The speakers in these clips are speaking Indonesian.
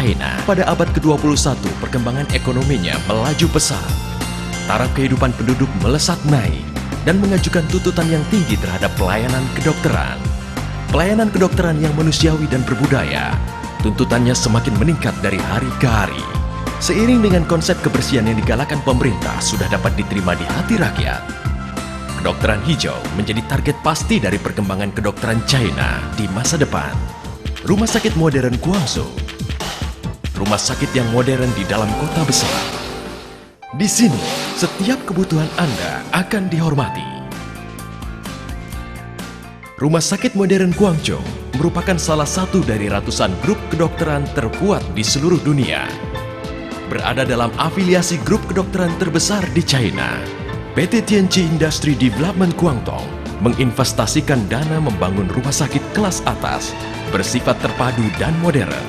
China. Pada abad ke-21, perkembangan ekonominya melaju pesat. Taraf kehidupan penduduk melesat naik dan mengajukan tuntutan yang tinggi terhadap pelayanan kedokteran. Pelayanan kedokteran yang manusiawi dan berbudaya, tuntutannya semakin meningkat dari hari ke hari. Seiring dengan konsep kebersihan yang digalakan pemerintah sudah dapat diterima di hati rakyat, kedokteran hijau menjadi target pasti dari perkembangan kedokteran China di masa depan. Rumah sakit modern Guangzhou, rumah sakit yang modern di dalam kota besar. Di sini, setiap kebutuhan Anda akan dihormati. Rumah sakit modern Guangzhou merupakan salah satu dari ratusan grup kedokteran terkuat di seluruh dunia. Berada dalam afiliasi grup kedokteran terbesar di China, PT Tianqi Industry Development Guangdong menginvestasikan dana membangun rumah sakit kelas atas, bersifat terpadu dan modern.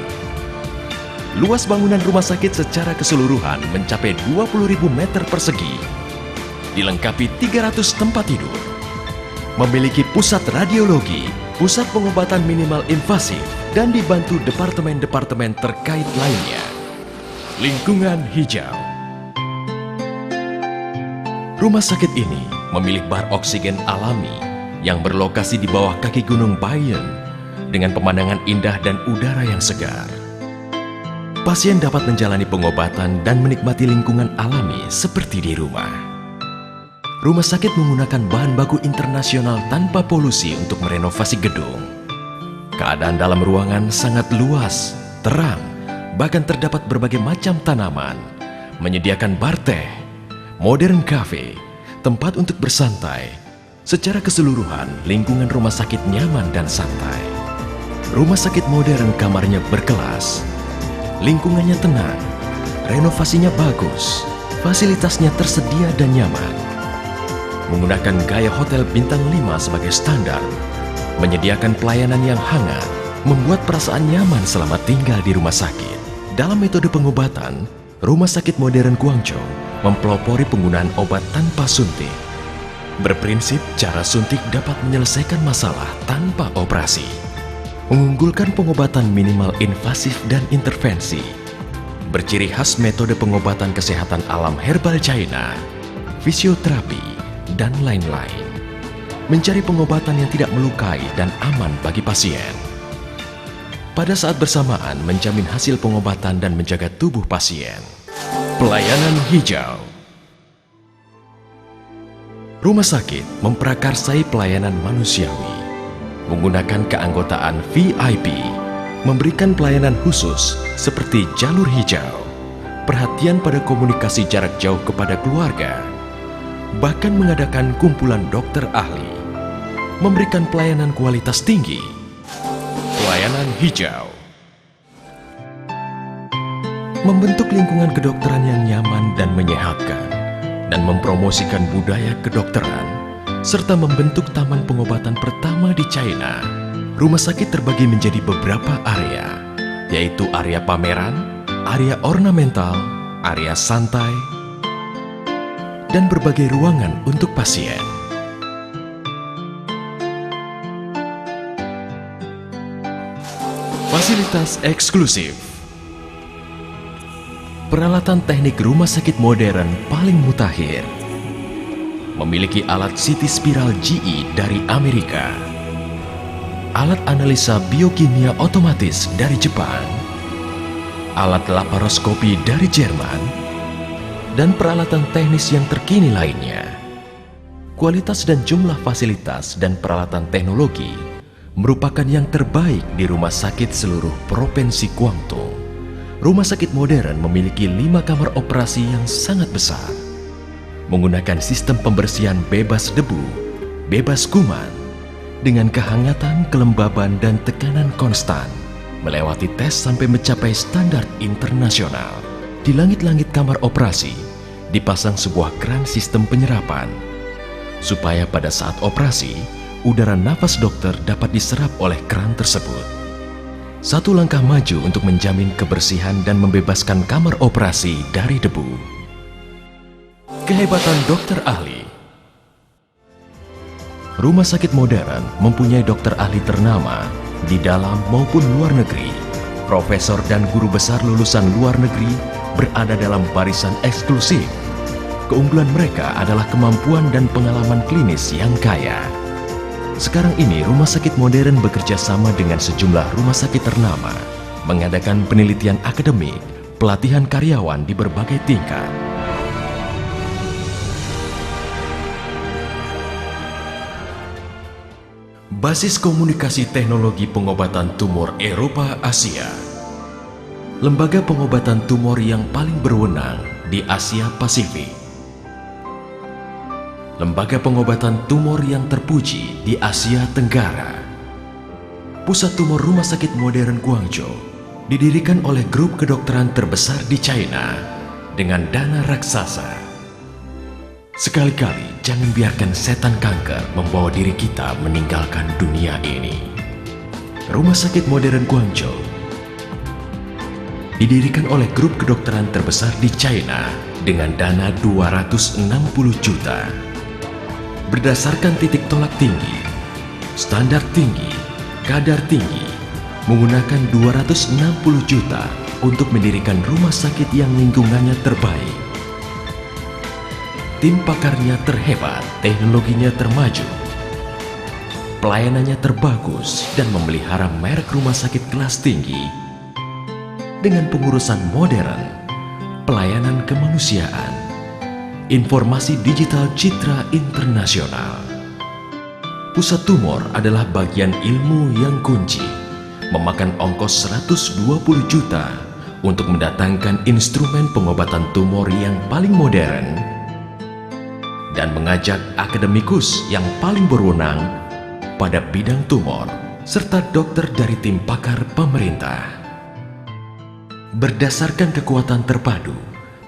Luas bangunan rumah sakit secara keseluruhan mencapai 20.000 meter persegi, dilengkapi 300 tempat tidur, memiliki pusat radiologi, pusat pengobatan minimal invasif, dan dibantu departemen-departemen terkait lainnya. Lingkungan hijau. Rumah sakit ini memiliki bar oksigen alami yang berlokasi di bawah kaki Gunung Baiyun dengan pemandangan indah dan udara yang segar. Pasien dapat menjalani pengobatan dan menikmati lingkungan alami seperti di rumah. Rumah sakit menggunakan bahan baku internasional tanpa polusi untuk merenovasi gedung. Keadaan dalam ruangan sangat luas, terang, bahkan terdapat berbagai macam tanaman, menyediakan bar teh, modern cafe, tempat untuk bersantai. Secara keseluruhan, lingkungan rumah sakit nyaman dan santai. Rumah sakit modern kamarnya berkelas, lingkungannya tenang, renovasinya bagus, fasilitasnya tersedia dan nyaman. Menggunakan gaya hotel bintang 5 sebagai standar, menyediakan pelayanan yang hangat, membuat perasaan nyaman selama tinggal di rumah sakit. Dalam metode pengobatan, Rumah Sakit Modern Guangzhou mempelopori penggunaan obat tanpa suntik. Berprinsip cara suntik dapat menyelesaikan masalah tanpa operasi. Mengunggulkan pengobatan minimal invasif dan intervensi. Berciri khas metode pengobatan kesehatan alam herbal China, fisioterapi, dan lain-lain. Mencari pengobatan yang tidak melukai dan aman bagi pasien. Pada saat bersamaan menjamin hasil pengobatan dan menjaga tubuh pasien. Pelayanan hijau. Rumah sakit memprakarsai pelayanan manusiawi. Menggunakan keanggotaan VIP, memberikan pelayanan khusus seperti jalur hijau, perhatian pada komunikasi jarak jauh kepada keluarga, bahkan mengadakan kumpulan dokter ahli, memberikan pelayanan kualitas tinggi. Pelayanan hijau. Membentuk lingkungan kedokteran yang nyaman dan menyehatkan, dan mempromosikan budaya kedokteran, serta membentuk taman pengobatan pertama di China. Rumah sakit terbagi menjadi beberapa area, yaitu area pameran, area ornamental, area santai, dan berbagai ruangan untuk pasien. Fasilitas eksklusif. Peralatan teknik rumah sakit modern paling mutakhir. Memiliki alat CT spiral GE dari Amerika, alat analisa biokimia otomatis dari Jepang, alat laparoskopi dari Jerman, dan peralatan teknis yang terkini lainnya. Kualitas dan jumlah fasilitas dan peralatan teknologi merupakan yang terbaik di rumah sakit seluruh Provinsi Guangdong. Rumah sakit modern memiliki 5 kamar operasi yang sangat besar, menggunakan sistem pembersihan bebas debu, bebas kuman, dengan kehangatan, kelembaban, dan tekanan konstan, melewati tes sampai mencapai standar internasional. Di langit-langit kamar operasi, dipasang sebuah kran sistem penyerapan, supaya pada saat operasi, udara nafas dokter dapat diserap oleh kran tersebut. Satu langkah maju untuk menjamin kebersihan dan membebaskan kamar operasi dari debu. Kehebatan dokter ahli. Rumah sakit modern mempunyai dokter ahli ternama di dalam maupun luar negeri profesor dan guru besar lulusan luar negeri berada dalam barisan eksklusif. Keunggulan mereka adalah kemampuan dan pengalaman klinis yang kaya. Sekarang ini, rumah sakit modern bekerja sama dengan sejumlah rumah sakit ternama, mengadakan penelitian akademik, pelatihan karyawan di berbagai tingkat. Basis komunikasi teknologi pengobatan tumor Eropa Asia. Lembaga pengobatan tumor yang paling berwenang di Asia Pasifik. Lembaga pengobatan tumor yang terpuji di Asia Tenggara. Pusat tumor Rumah Sakit Modern Guangzhou didirikan oleh grup kedokteran terbesar di China dengan dana raksasa. Sekali-kali jangan biarkan setan kanker membawa diri kita meninggalkan dunia ini. Rumah Sakit Modern Guangzhou didirikan oleh grup kedokteran terbesar di China dengan dana 260 juta. Berdasarkan titik tolak tinggi, standar tinggi, kadar tinggi, menggunakan 260 juta untuk mendirikan rumah sakit yang lingkungannya terbaik. Tim pakarnya terhebat, teknologinya termaju, pelayanannya terbagus, dan memelihara merek rumah sakit kelas tinggi dengan pengurusan modern, pelayanan kemanusiaan, informasi digital citra internasional. Pusat tumor adalah bagian ilmu yang kunci, memakan ongkos 120 juta untuk mendatangkan instrumen pengobatan tumor yang paling modern dan mengajak akademikus yang paling berwenang pada bidang tumor, serta dokter dari tim pakar pemerintah. Berdasarkan kekuatan terpadu,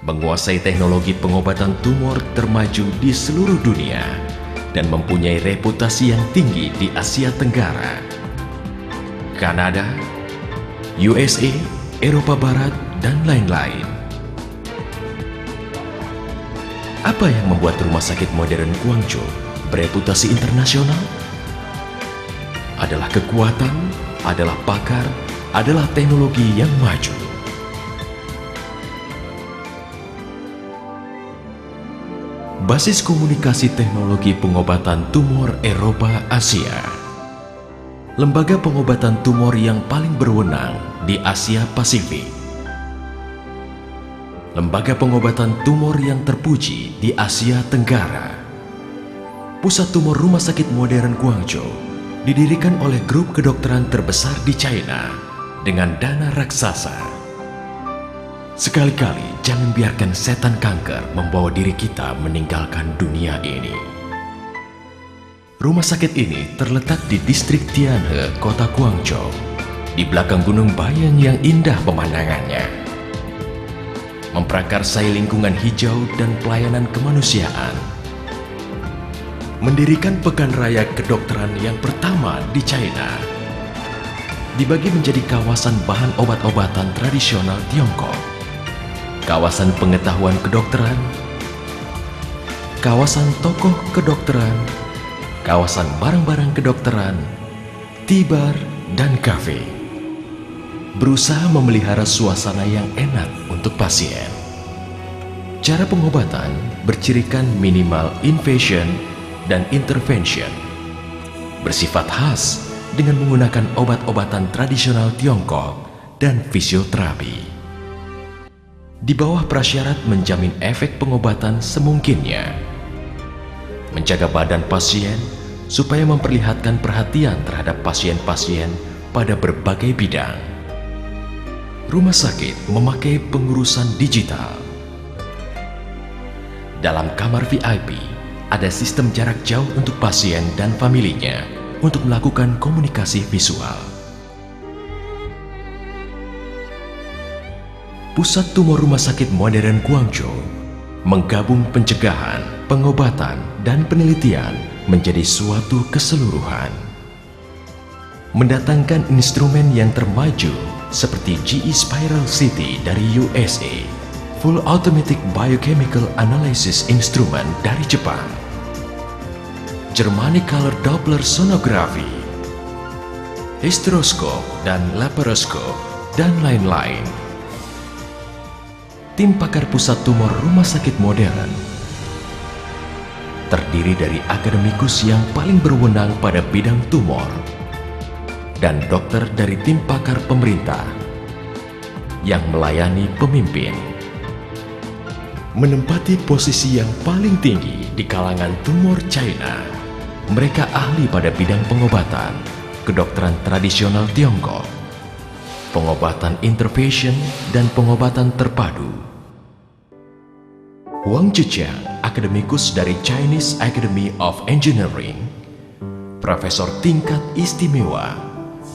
menguasai teknologi pengobatan tumor termaju di seluruh dunia dan mempunyai reputasi yang tinggi di Asia Tenggara, Kanada, USA, Eropa Barat, dan lain-lain. Apa yang membuat Rumah Sakit Modern Guangzhou bereputasi internasional? Adalah kekuatan, adalah pakar, adalah teknologi yang maju. Basis komunikasi teknologi pengobatan tumor Eropa Asia. Lembaga pengobatan tumor yang paling berwenang di Asia Pasifik. Lembaga pengobatan tumor yang terpuji di Asia Tenggara. Pusat tumor Rumah Sakit Modern Guangzhou didirikan oleh grup kedokteran terbesar di China dengan dana raksasa. Sekali-kali jangan biarkan setan kanker membawa diri kita meninggalkan dunia ini. Rumah sakit ini terletak di distrik Tianhe, kota Guangzhou, di belakang Gunung Bayang yang indah pemandangannya. Memprakarsai lingkungan hijau dan pelayanan kemanusiaan. Mendirikan pekan raya kedokteran yang pertama di China. Dibagi menjadi kawasan bahan obat-obatan tradisional Tiongkok, kawasan pengetahuan kedokteran, kawasan tokoh kedokteran, kawasan barang-barang kedokteran, tibar, dan kafe. Berusaha memelihara suasana yang enak untuk pasien. Cara pengobatan bercirikan minimal invasion dan intervention. Bersifat khas dengan menggunakan obat-obatan tradisional Tiongkok dan fisioterapi. Di bawah prasyarat menjamin efek pengobatan semungkinnya. Menjaga badan pasien supaya memperlihatkan perhatian terhadap pasien-pasien pada berbagai bidang. Rumah sakit memakai pengurusan digital. Dalam kamar VIP, ada sistem jarak jauh untuk pasien dan familinya untuk melakukan komunikasi visual. Pusat tumor Rumah Sakit Modern Guangzhou menggabung pencegahan, pengobatan, dan penelitian menjadi suatu keseluruhan. Mendatangkan instrumen yang termaju seperti GE Spiral City dari USA, Full Automatic Biochemical Analysis Instrument dari Jepang, Germanic Color Doppler Sonography, hysteroscope dan laparoscope dan lain-lain. Tim pakar pusat tumor Rumah Sakit Modern terdiri dari akademikus yang paling berwenang pada bidang tumor dan dokter dari tim pakar pemerintah yang melayani pemimpin. Menempati posisi yang paling tinggi di kalangan tumor China, mereka ahli pada bidang pengobatan, kedokteran tradisional Tiongkok, pengobatan intervention, dan pengobatan terpadu. Wang Zhejiang, akademikus dari Chinese Academy of Engineering, profesor tingkat istimewa,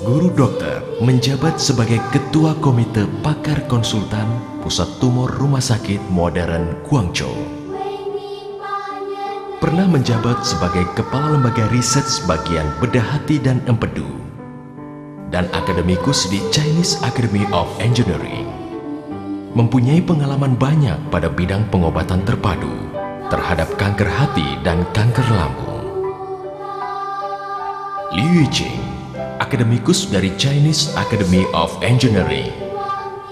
guru dokter, menjabat sebagai Ketua Komite Pakar Konsultan Pusat Tumor Rumah Sakit Modern Guangzhou. Pernah menjabat sebagai Kepala Lembaga Riset Bagian Bedah Hati dan Empedu, dan akademikus di Chinese Academy of Engineering. Mempunyai pengalaman banyak pada bidang pengobatan terpadu terhadap kanker hati dan kanker lambung. Liu Yijing, akademikus dari Chinese Academy of Engineering,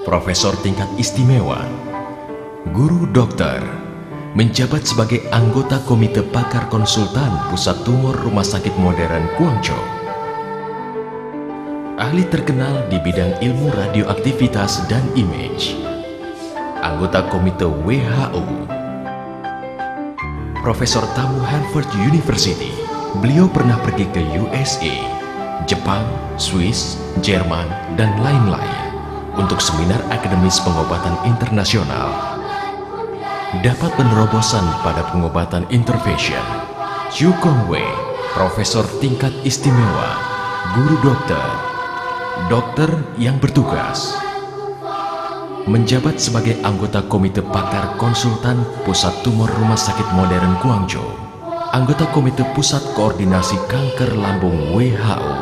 profesor tingkat istimewa, guru dokter, menjabat sebagai anggota Komite Pakar Konsultan Pusat Tumor Rumah Sakit Modern Guangzhou. Ahli terkenal di bidang ilmu radioaktivitas dan image, anggota Komite WHO, profesor tamu Harvard University. Beliau pernah pergi ke USA, Jepang, Swiss, Jerman, dan lain-lain untuk seminar akademis pengobatan internasional. Dapat penerobosan pada pengobatan intervention. Xu Gongwei, profesor tingkat istimewa, guru dokter, dokter yang bertugas menjabat sebagai anggota Komite Pakar Konsultan Pusat Tumor Rumah Sakit Modern Guangzhou, anggota Komite Pusat Koordinasi Kanker Lambung WHO,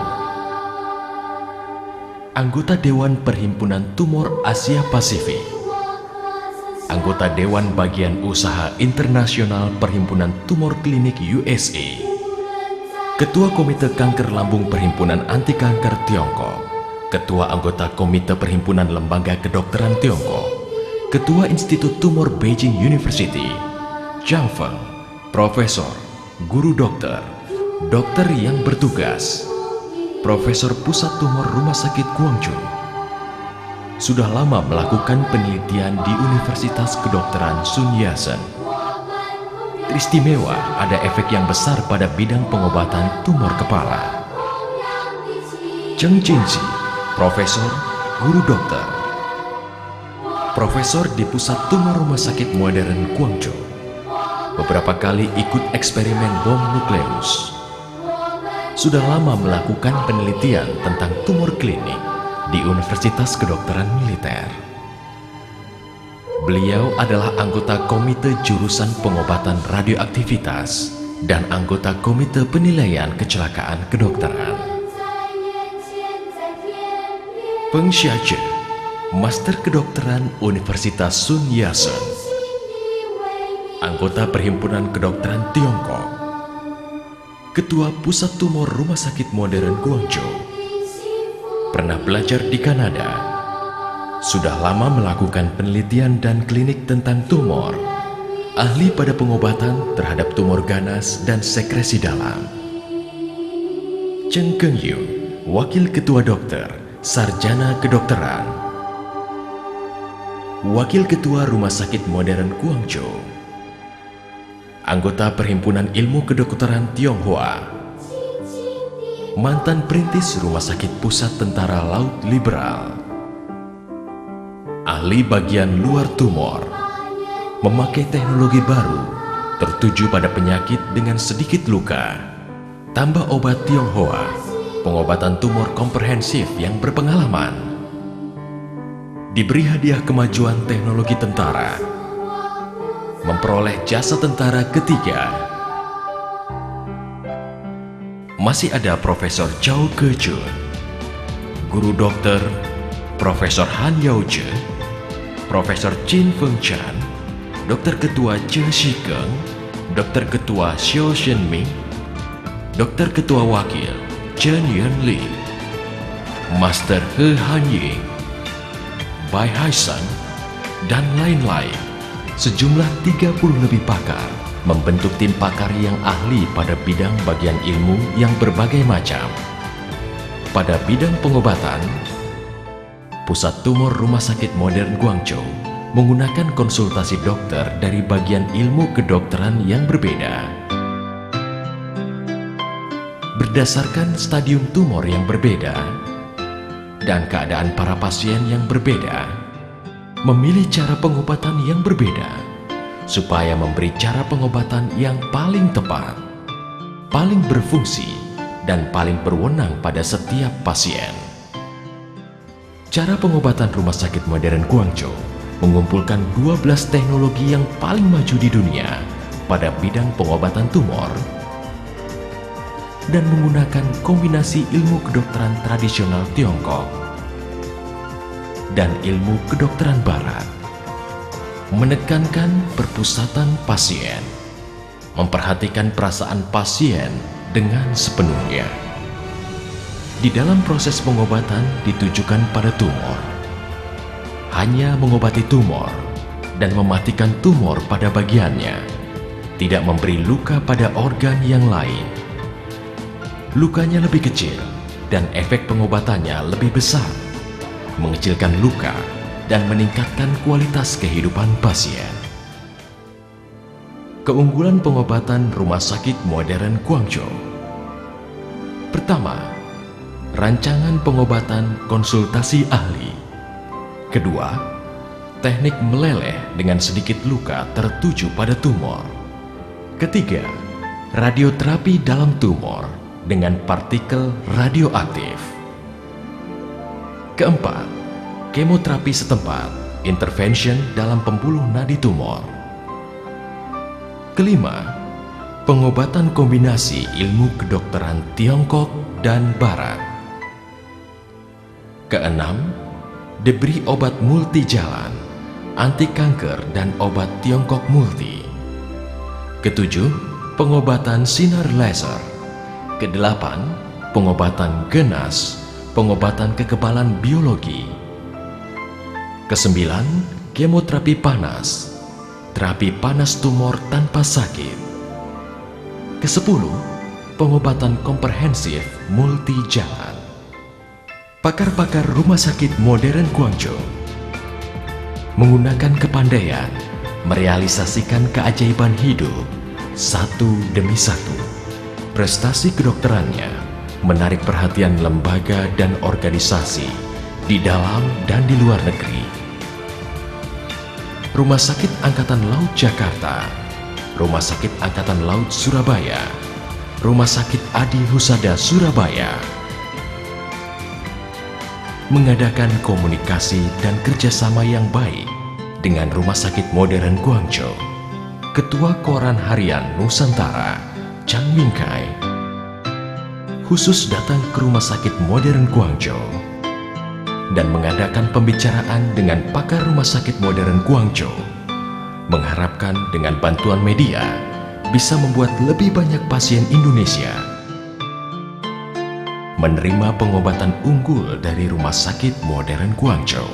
anggota Dewan Perhimpunan Tumor Asia Pasifik, anggota Dewan Bagian Usaha Internasional Perhimpunan Tumor Klinik USA, Ketua Komite Kanker Lambung Perhimpunan Anti Kanker Tiongkok, Ketua anggota Komite Perhimpunan Lembaga Kedokteran Tiongkok, Ketua Institut Tumor Beijing University, Zhang Feng, profesor, guru dokter, dokter yang bertugas, profesor Pusat Tumor Rumah Sakit Guangzhou. Sudah lama melakukan penelitian di Universitas Kedokteran Sun Yat-sen. Teristimewa ada efek yang besar pada bidang pengobatan tumor kepala. Zheng Jinxi, profesor, guru dokter, profesor di Pusat Tumor Rumah Sakit Modern Guangzhou. Beberapa kali ikut eksperimen bom nukleus. Sudah lama melakukan penelitian tentang tumor klinik di Universitas Kedokteran Militer. Beliau adalah anggota Komite Jurusan Pengobatan Radioaktivitas dan anggota Komite Penilaian Kecelakaan Kedokteran. Peng Xiaozhe, Master Kedokteran Universitas Sun Yat-sen, anggota Perhimpunan Kedokteran Tiongkok, Ketua Pusat Tumor Rumah Sakit Modern Guangzhou, pernah belajar di Kanada, sudah lama melakukan penelitian dan klinik tentang tumor, ahli pada pengobatan terhadap tumor ganas dan sekresi dalam. Cheng Keng-yu, Wakil Ketua Dokter, Sarjana Kedokteran, Wakil Ketua Rumah Sakit Modern Guangzhou, anggota Perhimpunan Ilmu Kedokteran Tionghoa, mantan perintis Rumah Sakit Pusat Tentara Laut Liberal, ahli bagian luar tumor, memakai teknologi baru tertuju pada penyakit dengan sedikit luka, tambah obat Tionghoa, pengobatan tumor komprehensif yang berpengalaman, diberi hadiah kemajuan teknologi tentara, memperoleh jasa tentara ketiga. Masih ada Profesor Zhao Kejun, guru dokter, Profesor Han Yaozhe, Profesor Qin Fengchan, Dokter Ketua Zhe Shikeng, Dokter Ketua Xiao Shenming, Dokter Ketua Wakil Chen Yunli, Master He Hanying, Bai Haishan, dan lain-lain. Sejumlah 30 lebih pakar membentuk tim pakar yang ahli pada bidang bagian ilmu yang berbagai macam. Pada bidang pengobatan, Pusat Tumor Rumah Sakit Modern Guangzhou menggunakan konsultasi dokter dari bagian ilmu kedokteran yang berbeda. Berdasarkan stadium tumor yang berbeda dan keadaan para pasien yang berbeda, memilih cara pengobatan yang berbeda supaya memberi cara pengobatan yang paling tepat, paling berfungsi, dan paling berwenang pada setiap pasien. Cara pengobatan Rumah Sakit Modern Guangzhou mengumpulkan 12 teknologi yang paling maju di dunia pada bidang pengobatan tumor dan menggunakan kombinasi ilmu kedokteran tradisional Tiongkok dan ilmu kedokteran Barat, menekankan perpusatan pasien, memperhatikan perasaan pasien dengan sepenuhnya. Di dalam proses pengobatan ditujukan pada tumor, hanya mengobati tumor dan mematikan tumor pada bagiannya, tidak memberi luka pada organ yang lain. Lukanya lebih kecil dan efek pengobatannya lebih besar, mengecilkan luka dan meningkatkan kualitas kehidupan pasien. Keunggulan pengobatan Rumah Sakit Modern Guangzhou. Pertama, rancangan pengobatan konsultasi ahli. Kedua, teknik meleleh dengan sedikit luka tertuju pada tumor. Ketiga, radioterapi dalam tumor dengan partikel radioaktif. Keempat, kemoterapi setempat, intervention dalam pembuluh nadi tumor. Kelima, pengobatan kombinasi ilmu kedokteran Tiongkok dan Barat. Keenam, diberi obat multi jalan, anti kanker dan obat Tiongkok multi. Ketujuh, pengobatan sinar laser. Kedelapan, pengobatan genas, pengobatan kekebalan biologi. Kesembilan, kemoterapi panas, terapi panas tumor tanpa sakit. Kesepuluh, pengobatan komprehensif multi jalan. Pakar-pakar Rumah Sakit Modern Guangzhou menggunakan kepandaian merealisasikan keajaiban hidup satu demi satu. Prestasi kedokterannya menarik perhatian lembaga dan organisasi di dalam dan di luar negeri. Rumah Sakit Angkatan Laut Jakarta, Rumah Sakit Angkatan Laut Surabaya, Rumah Sakit Adi Husada Surabaya mengadakan komunikasi dan kerjasama yang baik dengan Rumah Sakit Modern Guangzhou. Ketua Koran Harian Nusantara, Chang Minkai, khusus datang ke Rumah Sakit Modern Guangzhou dan mengadakan pembicaraan dengan pakar Rumah Sakit Modern Guangzhou, mengharapkan dengan bantuan media bisa membuat lebih banyak pasien Indonesia menerima pengobatan unggul dari Rumah Sakit Modern Guangzhou.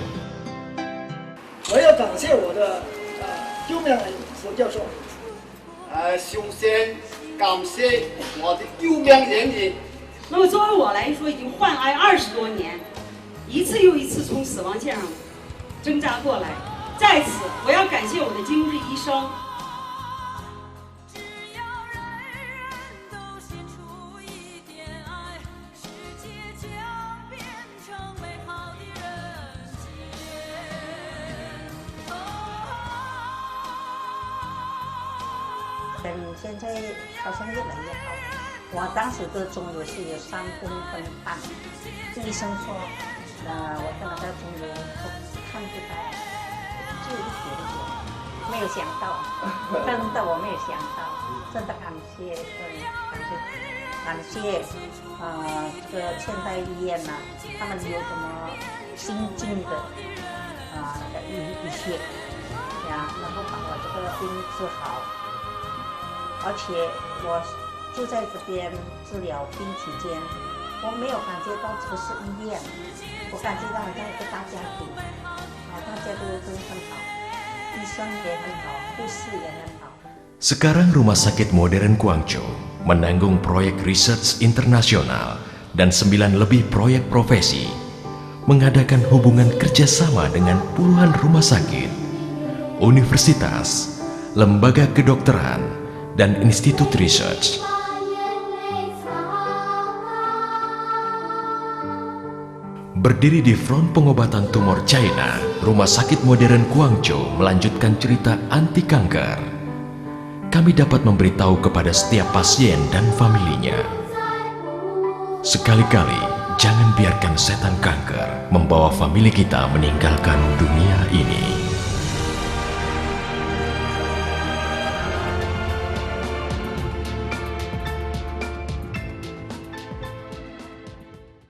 我要感谢我的邱明副教授。首先感谢我的右面人员。那么作为我来说，已经患癌20多年，一次又一次从死亡线上挣扎过来。在此，我要感谢我的精致医生。 现在好像越来越好了。我当时的肿瘤是有3公分半，医生说，我的那个肿瘤都看不到，就一点点，没有想到，真的我没有想到，真的感谢，感谢，这个现代医院呐，他们有什么新进的医学呀，能够把我这个病治好。 而且我住在这边治疗病期间，我没有感觉到这个是医院，我感觉到好像一个大家庭，大家都很好，医生也很好，护士也很好。 Sekarang Rumah Sakit Modern Guangzhou menanggung proyek research internasional dan 9 lebih proyek profesi, mengadakan hubungan kerjasama dengan puluhan rumah sakit, universitas, lembaga kedokteran, dan institut research. Berdiri di front pengobatan tumor China, Rumah Sakit Modern Guangzhou melanjutkan cerita anti kanker. Kami dapat memberitahu kepada setiap pasien dan familinya. Sekali-kali, jangan biarkan setan kanker membawa famili kita meninggalkan dunia ini.